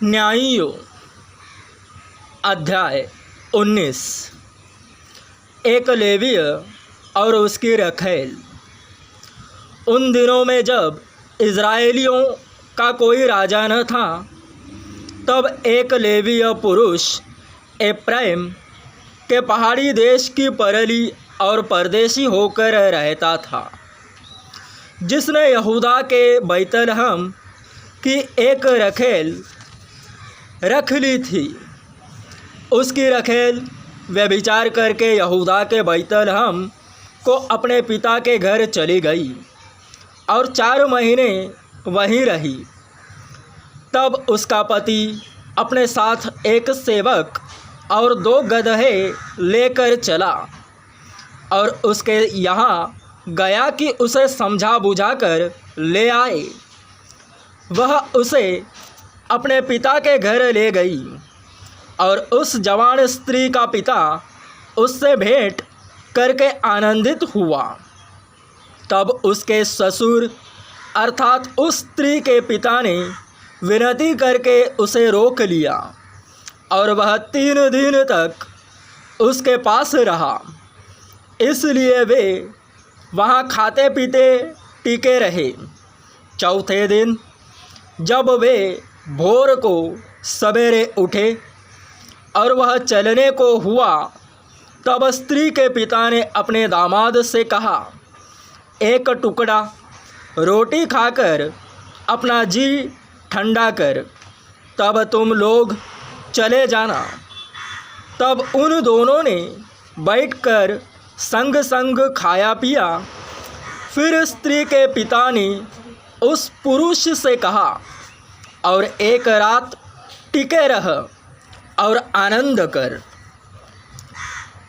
न्यायियों अध्याय 19। एक लेवीय और उसकी रखैल। उन दिनों में जब इज़राइलियों का कोई राजा न था, तब एक लेवीय पुरुष एप्रैम के पहाड़ी देश की परली और परदेशी होकर रहता था, जिसने यहूदा के बैतलहम की एक रखैल रख ली थी। उसकी रखैल व्यभिचार करके यहूदा के बैतलहम को अपने पिता के घर चली गई और 4 महीने वहीं रही। तब उसका पति अपने साथ एक सेवक और 2 गदहे लेकर चला और उसके यहाँ गया कि उसे समझा बुझाकर ले आए। वह उसे अपने पिता के घर ले गई और उस जवान स्त्री का पिता उससे भेंट करके आनंदित हुआ। तब उसके ससुर अर्थात उस स्त्री के पिता ने विनती करके उसे रोक लिया और वह 3 दिन तक उसके पास रहा। इसलिए वे वहाँ खाते पीते टिके रहे। 4थे दिन जब वे भोर को सवेरे उठे और वह चलने को हुआ, तब स्त्री के पिता ने अपने दामाद से कहा, एक टुकड़ा रोटी खाकर अपना जी ठंडा कर, तब तुम लोग चले जाना। तब उन दोनों ने बैठकर संग संग खाया पिया। फिर स्त्री के पिता ने उस पुरुष से कहा, और एक रात टिके रह और आनंद कर।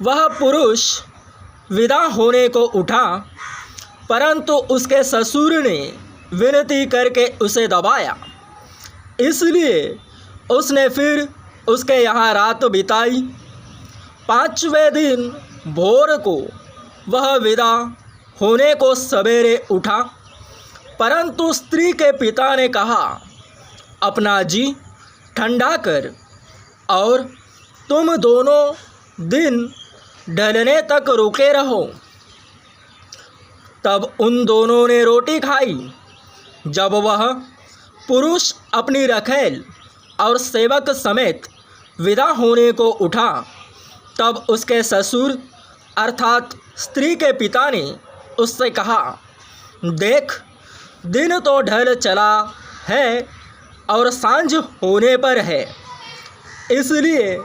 वह पुरुष विदा होने को उठा, परंतु उसके ससुर ने विनती करके उसे दबाया। इसलिए उसने फिर उसके यहाँ रात बिताई। 5वें दिन भोर को वह विदा होने को सवेरे उठा, परंतु स्त्री के पिता ने कहा, अपना जी ठंडा कर और तुम दोनों दिन ढलने तक रुके रहो। तब उन दोनों ने रोटी खाई। जब वह पुरुष अपनी रखैल और सेवक समेत विदा होने को उठा, तब उसके ससुर अर्थात स्त्री के पिता ने उससे कहा, देख, दिन तो ढल चला है और सांझ होने पर है, इसलिए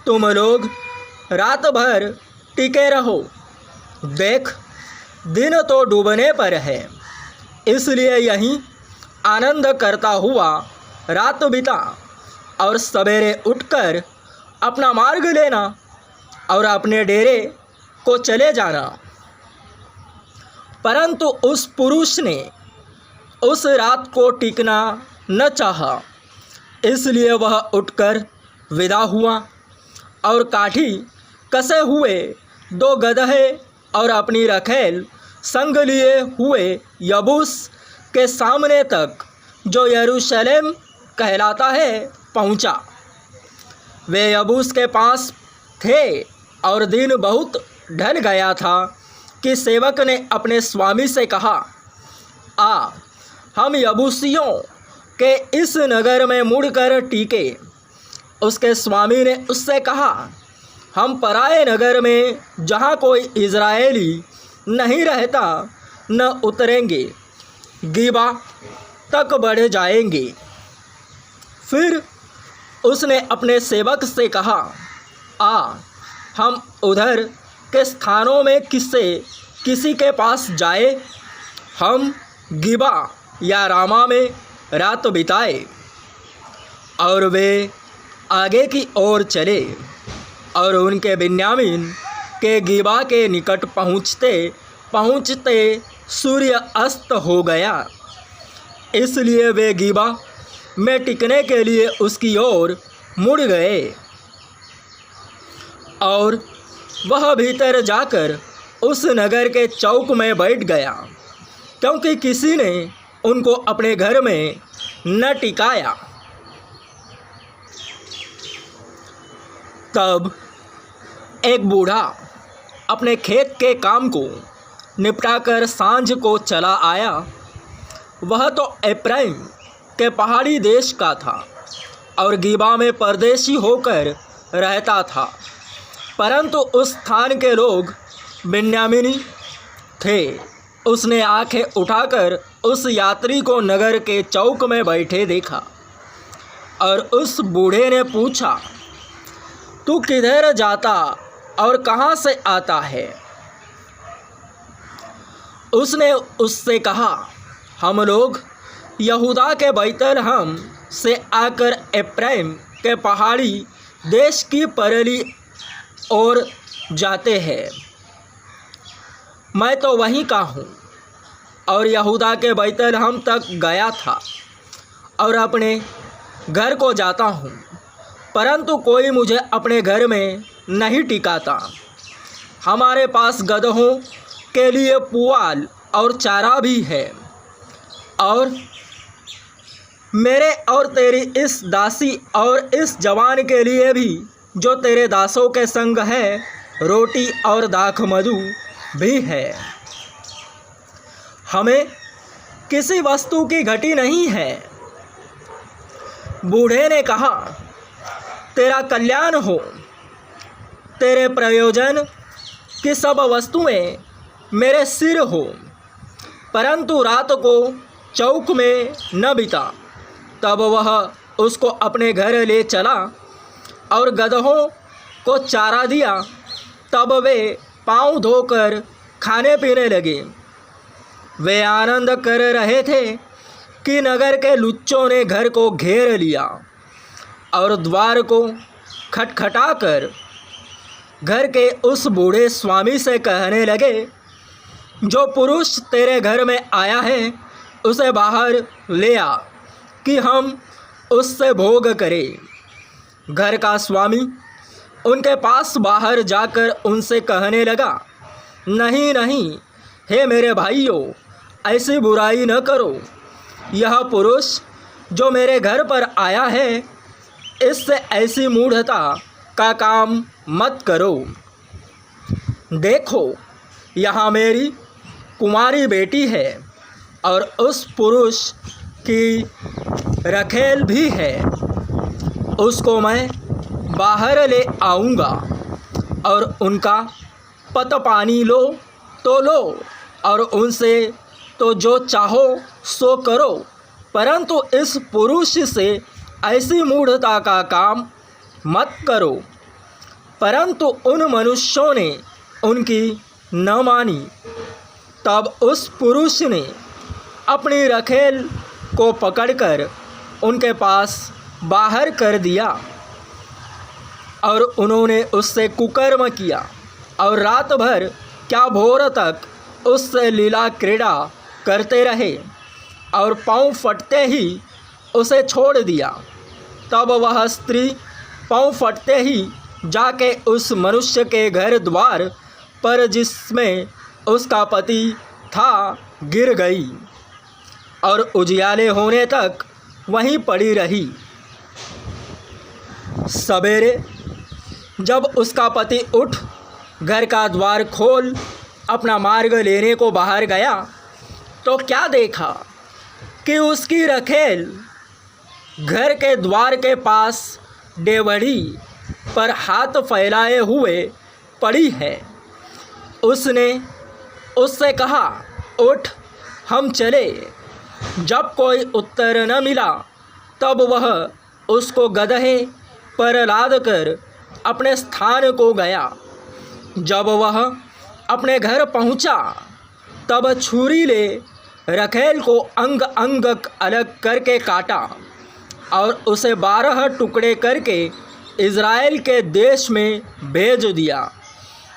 तुम लोग रात भर टिके रहो। देख, दिन तो डूबने पर है, इसलिए यहीं आनंद करता हुआ रात बिता और सवेरे उठकर अपना मार्ग लेना और अपने डेरे को चले जाना। परंतु उस पुरुष ने उस रात को टिकना न चाहा, इसलिए वह उठकर विदा हुआ और काठी कसे हुए 2 गदहे और अपनी रखैल संग लिए हुए यबूस के सामने तक, जो यरूशलेम कहलाता है, पहुंचा। वे यबूस के पास थे और दिन बहुत ढल गया था कि सेवक ने अपने स्वामी से कहा, आ, हम यबूसियों के इस नगर में मुड़कर टिके। उसके स्वामी ने उससे कहा, हम पराए नगर में जहाँ कोई इज़राइली नहीं रहता न उतरेंगे, गिबा तक बढ़ जाएंगे। फिर उसने अपने सेवक से कहा, आ, हम उधर के स्थानों में किसी के पास जाए। हम गिबा या रामा में रात बिताए। और वे आगे की ओर चले और उनके बिन्यामीन के गिबा के निकट पहुँचते पहुँचते सूर्य अस्त हो गया। इसलिए वे गिबा में टिकने के लिए उसकी ओर मुड़ गए और वह भीतर जाकर उस नगर के चौक में बैठ गया, क्योंकि किसी ने उनको अपने घर में न टिकाया। तब एक बूढ़ा अपने खेत के काम को निपटाकर सांझ को चला आया। वह तो एफ्राइम के पहाड़ी देश का था और गिबा में परदेशी होकर रहता था, परंतु उस स्थान के लोग बिन्यामीनी थे। उसने आंखें उठाकर उस यात्री को नगर के चौक में बैठे देखा और उस बूढ़े ने पूछा, तू किधर जाता और कहाँ से आता है? उसने उससे कहा, हम लोग यहूदा के बैतलहम से आकर एफ्राइम के पहाड़ी देश की परली ओर जाते हैं। मैं तो वहीं का हूँ और यहूदा के बैतलहम तक गया था और अपने घर को जाता हूँ, परंतु कोई मुझे अपने घर में नहीं टिकाता। हमारे पास गदहों के लिए पुआल और चारा भी है और मेरे और तेरी इस दासी और इस जवान के लिए भी जो तेरे दासों के संग है रोटी और दाख मधु भी है। हमें किसी वस्तु की घटी नहीं है। बूढ़े ने कहा, तेरा कल्याण हो। तेरे प्रयोजन की सब वस्तुएं मेरे सिर हो, परंतु रात को चौक में न बिता। तब वह उसको अपने घर ले चला और गदहों को चारा दिया। तब वे पाँव धोकर खाने पीने लगे। वे आनंद कर रहे थे कि नगर के लुच्चों ने घर को घेर लिया और द्वार को खटखटाकर घर के उस बूढ़े स्वामी से कहने लगे, जो पुरुष तेरे घर में आया है उसे बाहर ले आ कि हम उससे भोग करें। घर का स्वामी उनके पास बाहर जाकर उनसे कहने लगा, नहीं नहीं, हे मेरे भाइयों, ऐसी बुराई न करो। यह पुरुष जो मेरे घर पर आया है, इससे ऐसी मूढ़ता का काम मत करो। देखो, यहाँ मेरी कुमारी बेटी है और उस पुरुष की रखेल भी है। उसको मैं बाहर ले आऊँगा और उनका पत पानी लो तो लो और उनसे तो जो चाहो सो करो, परंतु इस पुरुष से ऐसी मूढ़ता का काम मत करो। परंतु उन मनुष्यों ने उनकी न मानी। तब उस पुरुष ने अपनी रखेल को पकड़कर उनके पास बाहर कर दिया और उन्होंने उससे कुकर्म किया और रात भर क्या भोर तक उससे लीला क्रीड़ा करते रहे और पाँव फटते ही उसे छोड़ दिया। तब वह स्त्री पाँव फटते ही जाके उस मनुष्य के घर द्वार पर जिसमें उसका पति था गिर गई और उजियाले होने तक वहीं पड़ी रही। सवेरे जब उसका पति उठ घर का द्वार खोल अपना मार्ग लेने को बाहर गया तो क्या देखा कि उसकी रखेल घर के द्वार के पास डेवढ़ी पर हाथ फैलाए हुए पड़ी है। उसने उससे कहा, उठ, हम चले। जब कोई उत्तर न मिला तब वह उसको गदहे पर लाद कर अपने स्थान को गया। जब वह अपने घर पहुंचा तब छुरी ले रखेल को अंग अंग अलग करके काटा और उसे 12 टुकड़े करके इज़राइल के देश में भेज दिया।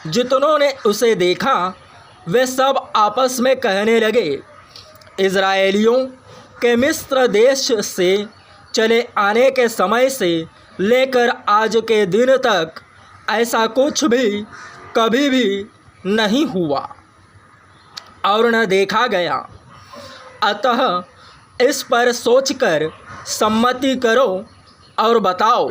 जितनों ने उसे देखा वे सब आपस में कहने लगे, इज़राइलियों के मिस्र देश से चले आने के समय से लेकर आज के दिन तक ऐसा कुछ भी कभी भी नहीं हुआ और न देखा गया। अतः इस पर सोचकर सम्मति करो और बताओ।